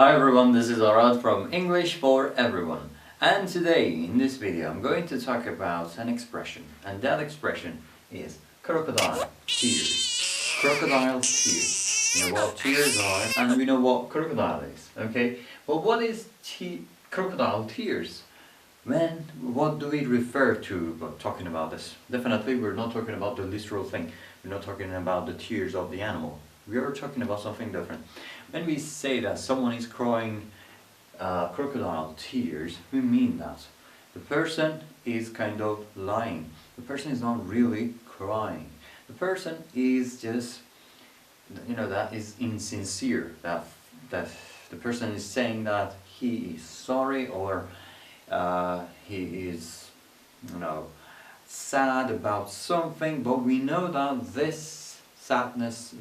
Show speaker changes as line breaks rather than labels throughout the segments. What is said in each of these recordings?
Hi everyone, this is Arad from English for Everyone, and today in this video I'm going to talk about an expression, and that expression is crocodile tears. Crocodile tears. You know what tears are, and we know what crocodile is, okay? But what is crocodile tears? What do we refer to when talking about this? Definitely we're not talking about the literal thing. We're not talking about the tears of the animal. We are talking about something different. When we say that someone is crying crocodile tears, we mean that the person is kind of lying. The person is not really crying. The person is just, that is insincere. That the person is saying that he is sorry, or he is, sad about something, but we know that this sadness,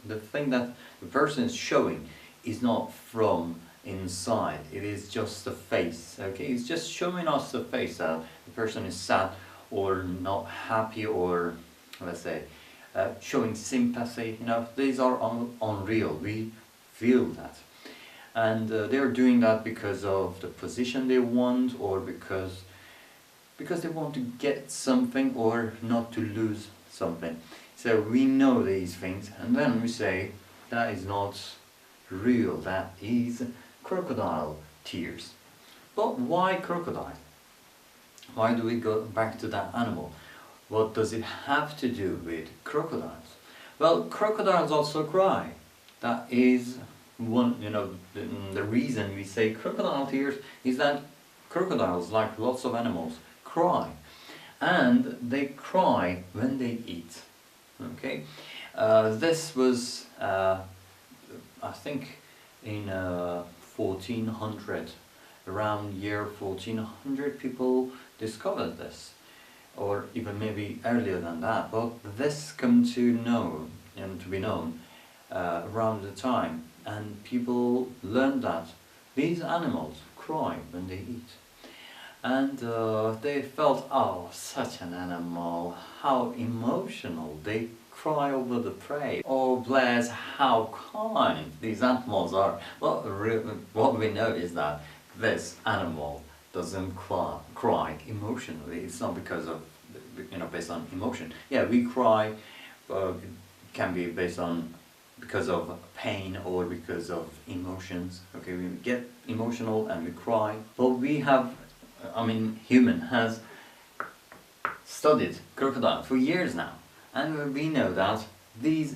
the thing that the person is showing is not from inside. It is just the face, okay? It's just showing us the face that the person is sad or not happy, or let's say showing sympathy. These are unreal. We feel that. And they're doing that because of the position they want, or because they want to get something or not to lose something. So we know these things, and then we say that is not real, that is crocodile tears. But why crocodile? Why do we go back to that animal? What does it have to do with crocodiles? Well, crocodiles also cry. That is one, the reason we say crocodile tears is that crocodiles, like lots of animals, cry, and they cry when they eat. Okay, this was I think in 1400, around year 1400, people discovered this, or even maybe earlier than that. But this come to know and to be known around the time, and people learned that these animals cry when they eat. And they felt, oh, such an animal, how emotional, they cry over the prey. Oh, bless, how kind these animals are. Well, what we know is that this animal doesn't cry emotionally. It's not because of, based on emotion. Yeah, we cry, it can be because of pain or because of emotions. Okay, we get emotional and we cry, but we have, human has studied crocodile for years now, and we know that these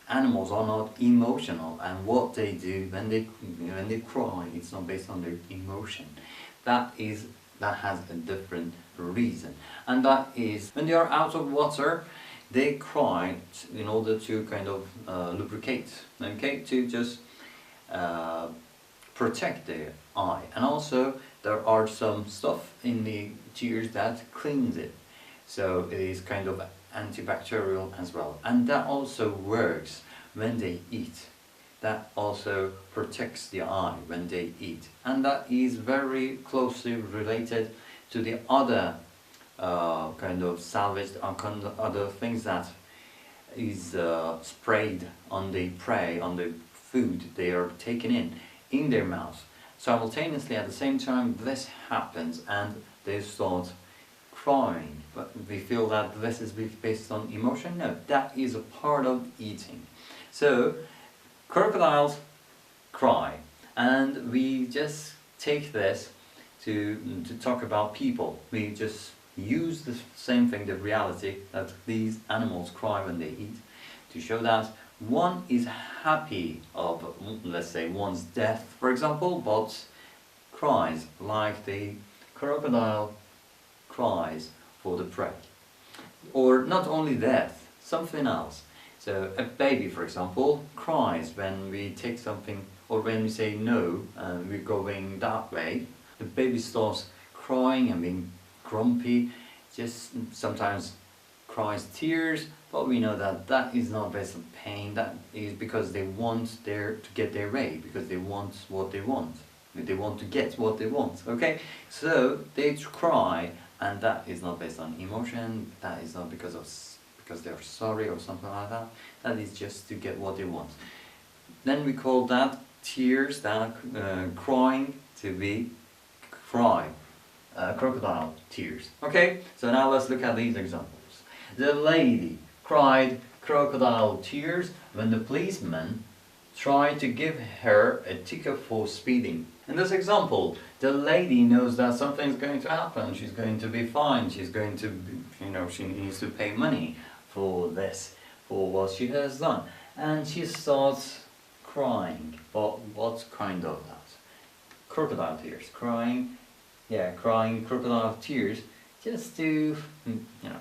animals are not emotional, and what they do when they cry, it's not based on their emotion. That has a different reason, and that is when they are out of water, they cry in order to kind of lubricate, okay, to just protect their eye. And also there are some stuff in the tears that cleans it, so it is kind of antibacterial as well, and that also works when they eat. That also protects the eye when they eat, and that is very closely related to the other kind of salvaged other things that is sprayed on the prey, on the food they are taking in their mouth. Simultaneously, at the same time, this happens and they start crying. But we feel that this is based on emotion? No, that is a part of eating. So crocodiles cry, and we just take this to talk about people. We just use the same thing, the reality that these animals cry when they eat, to show that one is happy of, let's say, one's death, for example, but cries like the crocodile cries for the prey. Or not only death, something else. So a baby, for example, cries when we take something, or when we say no and we're going that way. The baby starts crying and being grumpy, just sometimes cries tears, but we know that that is not based on pain. That is because they want to get their way, because they want what they want. They want to get what they want, okay? So they cry, and that is not based on emotion. That is not because they're sorry or something like that. That is just to get what they want. Then we call that tears, that crying to be cry. Crocodile tears. Okay, so now let's look at these examples. The lady cried crocodile tears when the policeman tried to give her a ticket for speeding. In this example, the lady knows that something's going to happen. She's going to be fined. She's going to, she needs to pay money for this, for what she has done. And she starts crying. But what kind of that? Crocodile tears. Crying crocodile tears, just to,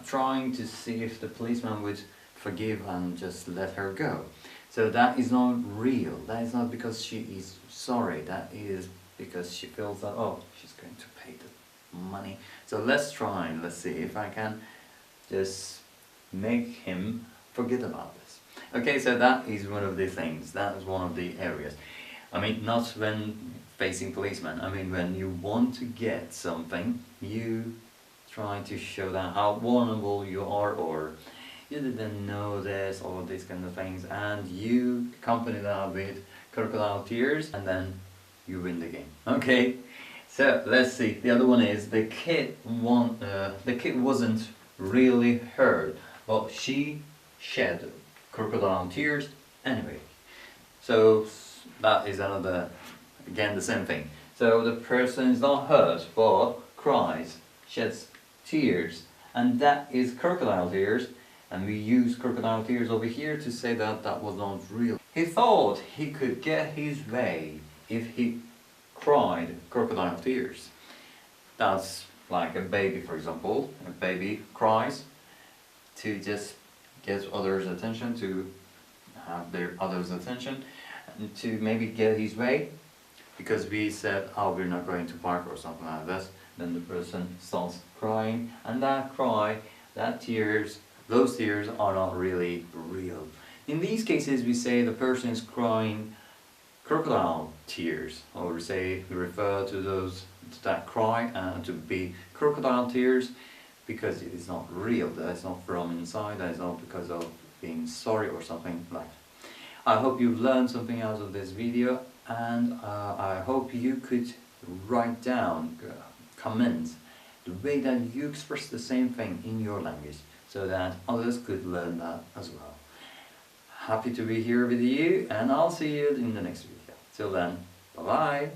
trying to see if the policeman would forgive and just let her go. So that is not real. That is not because she is sorry. That is because she feels that, oh, she's going to pay the money. So let's try, let's see if I can just make him forget about this. Okay, so that is one of the things. That is one of the areas. I mean, not when facing policemen. I mean, when you want to get something, you try to show them how vulnerable you are, or you didn't know this, or these kind of things, and you accompany that with crocodile tears, and then you win the game. Okay, so let's see. The other one is the kid wasn't really hurt, but she shed crocodile tears anyway. So that is another, again, the same thing. So the person is not hurt, but cries, sheds tears, and that is crocodile tears. And we use crocodile tears over here to say that that was not real. He thought he could get his way if he cried crocodile tears. That's like a baby, for example. A baby cries to just get others' attention, to have their others' attention, and to maybe get his way. Because we said, oh, we're not going to park or something like this. Then the person starts crying, and that cry, that tears, those tears are not really real. In these cases, we say the person is crying crocodile tears, or we refer to that cry to be crocodile tears, because it is not real. That is not from inside. That is not because of being sorry or something like that. I hope you've learned something out of this video, and I hope you could write down, comment the way that you express the same thing in your language, so that others could learn that as well. Happy to be here with you, and I'll see you in the next video. Till then, bye bye!